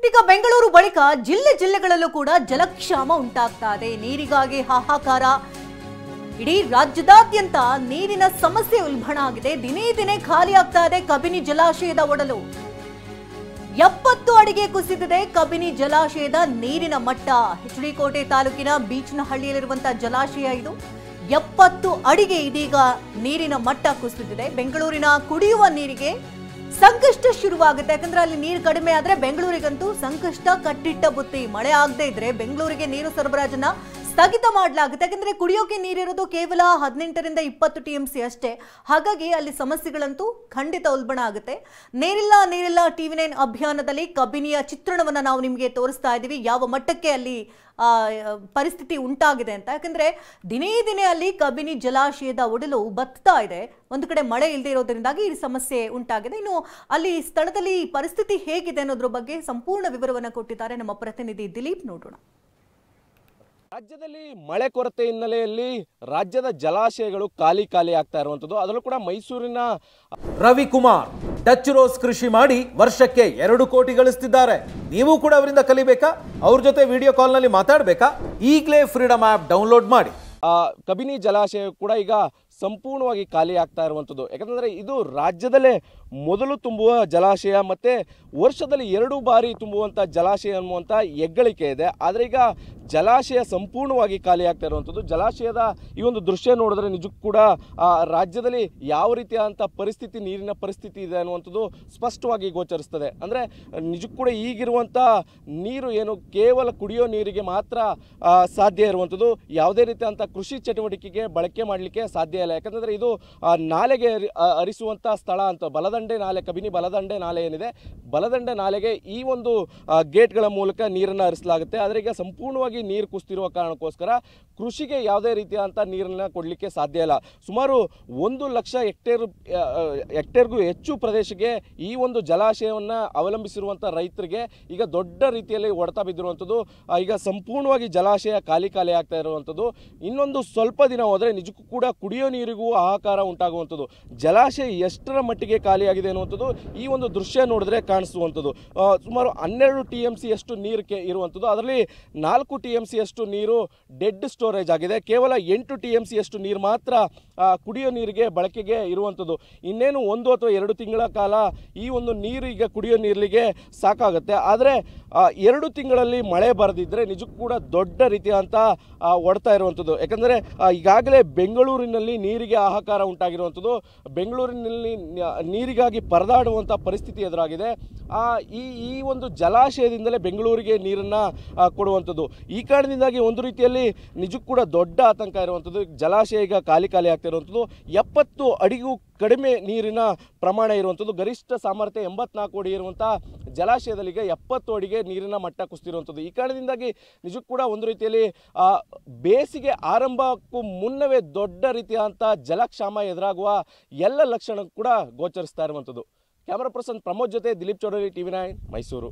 ಈಗ ಬೆಂಗಳೂರು ಬಳಿಕ ಜಿಲ್ಲೆಗಳಲ್ಲೂ ಕೂಡ ಜಲಕ್ಷಾಮ ಉಂಟಾಗ್ತಾ ಇದೆ. ನೀರಿಗಾಗಿ ಹಾಹಾಕಾರ. ಇಡೀ ರಾಜ್ಯದಾದ್ಯಂತ ನೀರಿನ ಸಮಸ್ಯೆ ಉಲ್ಬಣ ಆಗಿದೆ. ದಿನೇ ದಿನೇ ಖಾಲಿ ಆಗ್ತಾ ಇದೆ ಕಬಿನಿ ಜಲಾಶಯದ ಒಡಲು. 70 ಅಡಿಗೆ ಕುಸಿದಿದೆ ಕಬಿನಿ ಜಲಾಶಯದ ನೀರಿನ ಮಟ್ಟ. ಎಚ್.ಡಿ.ಕೋಟೆ ತಾಲೂಕಿನ ಬೀಚನಹಳ್ಳಿಯಲ್ಲಿರುವಂತಹ ಜಲಾಶಯ ಇದು. 70 ಅಡಿಗೆ ಇದೀಗ ನೀರಿನ ಮಟ್ಟ ಕುಸಿದಿದೆ. ಬೆಂಗಳೂರಿನ ಕುಡಿಯುವ ನೀರಿಗೆ ಸಂಕಷ್ಟ ಶುರುವಾಗುತ್ತೆ. ಯಾಕಂದ್ರೆ ಅಲ್ಲಿ ನೀರು ಕಡಿಮೆ ಆದ್ರೆ ಬೆಂಗಳೂರಿಗಂತೂ ಸಂಕಷ್ಟ ಕಟ್ಟಿಟ್ಟ ಬುತ್ತಿ. ಮಳೆ ಆಗದೆ ಇದ್ರೆ ಬೆಂಗಳೂರಿಗೆ ನೀರು ಸರಬರಾಜನ್ನ ಸ್ಥಗಿತ ಮಾಡಲಾಗುತ್ತೆ. ಯಾಕಂದ್ರೆ ಕುಡಿಯೋಕೆ ನೀರಿರೋದು ಕೇವಲ 18 ರಿಂದ 20 TMC ಅಷ್ಟೇ. ಹಾಗಾಗಿ ಅಲ್ಲಿ ಸಮಸ್ಯೆಗಳಂತೂ ಖಂಡಿತ ಉಲ್ಬಣ ಆಗುತ್ತೆ. ನೀರಿಲ್ಲ TV9 ಅಭಿಯಾನದಲ್ಲಿ ಕಬಿನಿಯ ಚಿತ್ರಣವನ್ನ ನಾವು ನಿಮಗೆ ತೋರಿಸ್ತಾ ಇದ್ದೀವಿ, ಯಾವ ಮಟ್ಟಕ್ಕೆ ಅಲ್ಲಿ ಪರಿಸ್ಥಿತಿ ಉಂಟಾಗಿದೆ ಅಂತ. ಯಾಕಂದ್ರೆ ದಿನೇ ದಿನೇ ಅಲ್ಲಿ ಕಬಿನಿ ಜಲಾಶಯದ ಒಡಲು ಬತ್ತಾ ಇದೆ. ಒಂದು ಕಡೆ ಮಳೆ ಇಲ್ಲದೆ ಇರೋದ್ರಿಂದಾಗಿ ಈ ಸಮಸ್ಯೆ ಉಂಟಾಗಿದೆ. ಇನ್ನು ಅಲ್ಲಿ ಸ್ಥಳದಲ್ಲಿ ಪರಿಸ್ಥಿತಿ ಹೇಗಿದೆ ಅನ್ನೋದ್ರ ಬಗ್ಗೆ ಸಂಪೂರ್ಣ ವಿವರವನ್ನು ಕೊಟ್ಟಿದ್ದಾರೆ ನಮ್ಮ ಪ್ರತಿನಿಧಿ ದಿಲೀಪ್. ನೋಡೋಣ. ರಾಜ್ಯದಲ್ಲಿ ಮಳೆ ಕೊರತೆ ಹಿನ್ನೆಲೆಯಲ್ಲಿ ರಾಜ್ಯದ ಜಲಾಶಯಗಳು ಖಾಲಿ ಆಗ್ತಾ ಇರುವಂತದ್ದು. ಅದರಲ್ಲೂ ಕೂಡ ಮೈಸೂರಿನ ರವಿಕುಮಾರ್ ಡಚ್ ರೋಸ್ ಕೃಷಿ ಮಾಡಿ ವರ್ಷಕ್ಕೆ 2 ಕೋಟಿ ಗಳಿಸ್ತಿದ್ದಾರೆ. ನೀವು ಕೂಡ ಅವರಿಂದ ಕಲಿಬೇಕಾ? ಅವ್ರ ಜೊತೆ ವಿಡಿಯೋ ಕಾಲ್ನಲ್ಲಿ ಮಾತಾಡಬೇಕಾ? ಈಗಲೇ ಫ್ರೀಡಮ್ ಆ್ಯಪ್ ಡೌನ್ಲೋಡ್ ಮಾಡಿ. ಕಬಿನಿ ಜಲಾಶಯ ಕೂಡ ಈಗ ಸಂಪೂರ್ಣವಾಗಿ ಖಾಲಿ ಆಗ್ತಾ ಇರುವಂಥದ್ದು. ಯಾಕಂದರೆ ಇದು ರಾಜ್ಯದಲ್ಲೇ ಮೊದಲು ತುಂಬುವ ಜಲಾಶಯ ಮತ್ತು ವರ್ಷದಲ್ಲಿ 2 ಬಾರಿ ತುಂಬುವಂಥ ಜಲಾಶಯ ಅನ್ನುವಂಥ ಹೆಗ್ಗಳಿಕೆ ಇದೆ. ಆದರೆ ಈಗ ಜಲಾಶಯ ಸಂಪೂರ್ಣವಾಗಿ ಖಾಲಿ ಆಗ್ತಾ ಇರುವಂಥದ್ದು. ಜಲಾಶಯದ ಈ ಒಂದು ದೃಶ್ಯ ನೋಡಿದ್ರೆ ನಿಜಕ್ಕೂ ಕೂಡ ರಾಜ್ಯದಲ್ಲಿ ಯಾವ ರೀತಿಯಾದಂಥ ಪರಿಸ್ಥಿತಿ, ನೀರಿನ ಪರಿಸ್ಥಿತಿ ಇದೆ ಅನ್ನುವಂಥದ್ದು ಸ್ಪಷ್ಟವಾಗಿ ಗೋಚರಿಸ್ತದೆ. ಅಂದರೆ ನಿಜಕ್ಕೂ ಕೂಡ ಈಗಿರುವಂಥ ನೀರು ಏನು ಕೇವಲ ಕುಡಿಯೋ ನೀರಿಗೆ ಮಾತ್ರ ಸಾಧ್ಯ ಇರುವಂಥದ್ದು. ಯಾವುದೇ ರೀತಿಯಾದಂಥ ಕೃಷಿ ಚಟುವಟಿಕೆಗೆ ಬಳಕೆ ಮಾಡಲಿಕ್ಕೆ ಸಾಧ್ಯ ಇಲ್ಲ. ಯಾಕಂದರೆ ಇದು ನಾಲೆಗೆ ಹರಿಸುವಂಥ ಸ್ಥಳ ಅಂತ. ಬಲದಂಡೆ ನಾಲೆ, ಕಬಿನಿ ಬಲದಂಡೆ ನಾಲೆ ಏನಿದೆ, ಬಲದಂಡೆ ನಾಲೆಗೆ ಈ ಒಂದು ಗೇಟ್ಗಳ ಮೂಲಕ ನೀರನ್ನು ಹರಿಸಲಾಗುತ್ತೆ. ಆದರೆ ಈಗ ಸಂಪೂರ್ಣವಾಗಿ ನೀರು ಕುಸಿದಿರುವ ಕಾರಣಕ್ಕೋಸ್ಕರ ಕೃಷಿಗೆ ಯಾವುದೇ ರೀತಿಯಾದಂಥ ನೀರನ್ನು ಕೊಡಲಿಕ್ಕೆ ಸಾಧ್ಯ ಇಲ್ಲ. ಸುಮಾರು 1 ಲಕ್ಷ ಹೆಕ್ಟೇರ್ಗೂ ಹೆಚ್ಚು ಪ್ರದೇಶಕ್ಕೆ ಈ ಒಂದು ಜಲಾಶಯವನ್ನು ಅವಲಂಬಿಸಿರುವಂಥ ರೈತರಿಗೆ ಈಗ ದೊಡ್ಡ ರೀತಿಯಲ್ಲಿ ಹೊಡೆತ ಬಿದ್ದಿರುವಂಥದ್ದು. ಈಗ ಸಂಪೂರ್ಣವಾಗಿ ಜಲಾಶಯ ಖಾಲಿ ಆಗ್ತಾ ಇರುವಂಥದ್ದು. ಇನ್ನೊಂದು ಸ್ವಲ್ಪ ದಿನ ಹೋದರೆ ನಿಜಕ್ಕೂ ಕೂಡ ಕುಡಿಯೋ ನೀರಿಗೂ ಹಾಹಾಕಾರ ಉಂಟಾಗುವಂಥದ್ದು. ಜಲಾಶಯ ಎಷ್ಟರ ಮಟ್ಟಿಗೆ ಖಾಲಿಯಾಗಿದೆ ಅನ್ನುವಂಥದ್ದು ಈ ಒಂದು ದೃಶ್ಯ ನೋಡಿದ್ರೆ ಕಾಣಿಸುವಂಥದ್ದು. ಸುಮಾರು 12 TMC ಅಷ್ಟು ನೀರು ಇರುವಂಥದ್ದು. ಅದರಲ್ಲಿ 4 TMC ಅಷ್ಟು ನೀರು ಡೆಡ್ ಸ್ಟೋರೇಜ್ ಆಗಿದೆ. ಕೇವಲ 8 TMC ಅಷ್ಟು ನೀರು ಮಾತ್ರ ಕುಡಿಯೋ ನೀರಿಗೆ ಬಳಕೆಗೆ ಇರುವಂಥದ್ದು. ಇನ್ನೇನು 1 ಅಥವಾ 2 ತಿಂಗಳ ಕಾಲ ಈ ಒಂದು ನೀರು ಈಗ ಕುಡಿಯೋ ನೀರಿಗೆ ಸಾಕಾಗುತ್ತೆ. ಆದರೆ 2 ತಿಂಗಳಲ್ಲಿ ಮಳೆ ಬರದಿದ್ದರೆ ನಿಜಕ್ಕೂ ಕೂಡ ದೊಡ್ಡ ರೀತಿಯಾದಂಥ ಹೊಡ್ತಾ ಇರುವಂಥದ್ದು. ಯಾಕಂದರೆ ಈಗಾಗಲೇ ಬೆಂಗಳೂರಿನಲ್ಲಿ ನೀರಿಗೆ ಹಾಹಾಕಾರ ಉಂಟಾಗಿರುವಂಥದ್ದು. ಬೆಂಗಳೂರಿನಲ್ಲಿ ನೀರಿಗಾಗಿ ಪರದಾಡುವಂಥ ಪರಿಸ್ಥಿತಿ ಎದುರಾಗಿದೆ. ಈ ಒಂದು ಜಲಾಶಯದಿಂದಲೇ ಬೆಂಗಳೂರಿಗೆ ನೀರನ್ನು ಕೊಡುವಂಥದ್ದು. ಈ ಕಾರಣದಿಂದಾಗಿ ಒಂದು ರೀತಿಯಲ್ಲಿ ನಿಜಕ್ಕೂ ಕೂಡ ದೊಡ್ಡ ಆತಂಕ ಇರುವಂಥದ್ದು. ಜಲಾಶಯ ಈಗ ಖಾಲಿ ಆಗ್ತಾ ಇರುವಂಥದ್ದು. 70 ಅಡಿಗೂ ಕಡಿಮೆ ನೀರಿನ ಪ್ರಮಾಣ ಇರುವಂಥದ್ದು. ಗರಿಷ್ಠ ಸಾಮರ್ಥ್ಯ 84 ಅಡಿ ಇರುವಂಥ ಜಲಾಶಯದಲ್ಲಿ ಈಗ 70 ಅಡಿಗೆ ನೀರಿನ ಮಟ್ಟ ಕುಸಿದಿರುವಂಥದ್ದು. ಈ ಕಾರಣದಿಂದಾಗಿ ನಿಜಕ್ಕೂ ಕೂಡ ಒಂದು ರೀತಿಯಲ್ಲಿ ಬೇಸಿಗೆ ಆರಂಭಕ್ಕೂ ಮುನ್ನವೇ ದೊಡ್ಡ ರೀತಿಯಾದಂಥ ಜಲಕ್ಷಾಮ ಎದುರಾಗುವ ಎಲ್ಲ ಲಕ್ಷಣ ಕೂಡ ಗೋಚರಿಸ್ತಾ ಇರುವಂಥದ್ದು. ಕ್ಯಾಮರಾ ಪರ್ಸನ್ ಪ್ರಮೋದ್ ಜೊತೆ ದಿಲೀಪ್ ಚೌಧರಿ, TV9 ಮೈಸೂರು.